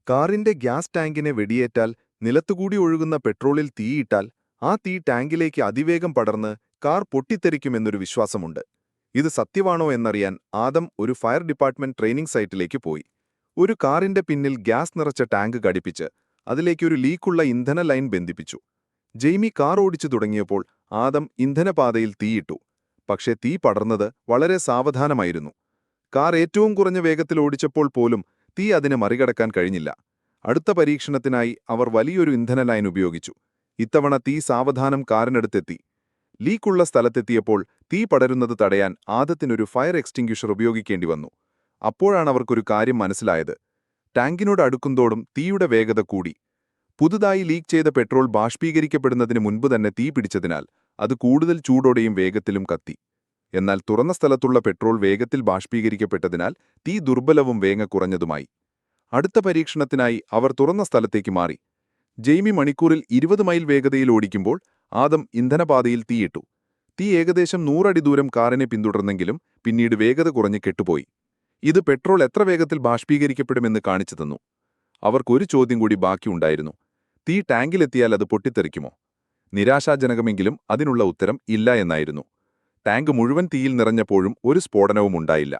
കാറിന്റെ ഗ്യാസ് ടാങ്കിനെ വെടിയേറ്റാൽ നിലത്തുകൂടി ഒഴുകുന്ന പെട്രോളിൽ തീയിട്ടാൽ ആ തീ ടാങ്കിലേക്ക് അതിവേഗം പടർന്ന് കാർ പൊട്ടിത്തെറിക്കുമെന്നൊരു വിശ്വാസമുണ്ട്. ഇത് സത്യമാണോ എന്നറിയാൻ ആദം ഒരു ഫയർ ഡിപ്പാർട്ട്മെന്റ് ട്രെയിനിംഗ് സൈറ്റിലേക്ക് പോയി. ഒരു കാറിന്റെ പിന്നിൽ ഗ്യാസ് നിറച്ച ടാങ്ക് ഘടിപ്പിച്ച് അതിലേക്കൊരു ലീക്കുള്ള ഇന്ധന ലൈൻ ബന്ധിപ്പിച്ചു. ജെയ്മി കാർ ഓടിച്ചു തുടങ്ങിയപ്പോൾ ആദം ഇന്ധനപാതയിൽ തീയിട്ടു. പക്ഷേ തീ പടർന്നത് വളരെ സാവധാനമായിരുന്നു. കാർ ഏറ്റവും കുറഞ്ഞ വേഗത്തിൽ ഓടിച്ചപ്പോൾ പോലും തീ അതിനെ മറികടക്കാൻ കഴിഞ്ഞില്ല. അടുത്ത പരീക്ഷണത്തിനായി അവർ വലിയൊരു ഇന്ധന ലൈൻ ഉപയോഗിച്ചു. ഇത്തവണ തീ സാവധാനം കാറിനടുത്തെത്തി. ലീക്കുള്ള സ്ഥലത്തെത്തിയപ്പോൾ തീ പടരുന്നത് തടയാൻ ആദത്തിനൊരു ഫയർ എക്സ്റ്റിങ്ക്വിഷർ ഉപയോഗിക്കേണ്ടി വന്നു. അപ്പോഴാണ് അവർക്കൊരു കാര്യം മനസ്സിലായത്. ടാങ്കിനോട് അടുക്കുന്തോടും തീയുടെ വേഗത കൂടി. പുതുതായി ലീക്ക് ചെയ്ത പെട്രോൾ ബാഷ്പീകരിക്കപ്പെടുന്നതിന് മുൻപ് തന്നെ തീ പിടിച്ചതിനാൽ അത് കൂടുതൽ ചൂടോടെയും വേഗത്തിലും കത്തി. എന്നാൽ തുറന്ന സ്ഥലത്തുള്ള പെട്രോൾ വേഗത്തിൽ ബാഷ്പീകരിക്കപ്പെട്ടതിനാൽ തീ ദുർബലവും വേഗ കുറഞ്ഞതുമായി. അടുത്ത പരീക്ഷണത്തിനായി അവർ തുറന്ന സ്ഥലത്തേക്ക് മാറി. ജെയ്മി മണിക്കൂറിൽ 20 മൈൽ വേഗതയിൽ ഓടിക്കുമ്പോൾ ആദം ഇന്ധനപാതയിൽ തീയിട്ടു. തീ ഏകദേശം 100 അടി ദൂരം കാറിനെ പിന്തുടർന്നെങ്കിലും പിന്നീട് വേഗത കുറഞ്ഞ് കെട്ടുപോയി. ഇത് പെട്രോൾ എത്ര വേഗത്തിൽ ബാഷ്പീകരിക്കപ്പെടുമെന്ന് കാണിച്ചു തന്നു. അവർക്കൊരു ചോദ്യം കൂടി ബാക്കിയുണ്ടായിരുന്നു. തീ ടാങ്കിലെത്തിയാൽ അത് പൊട്ടിത്തെറിക്കുമോ? നിരാശാജനകമെങ്കിലും അതിനുള്ള ഉത്തരം ഇല്ല എന്നായിരുന്നു. ടാങ്ക് മുഴുവൻ തീയിൽ നിറഞ്ഞപ്പോഴും ഒരു സ്ഫോടനവും ഉണ്ടായില്ല.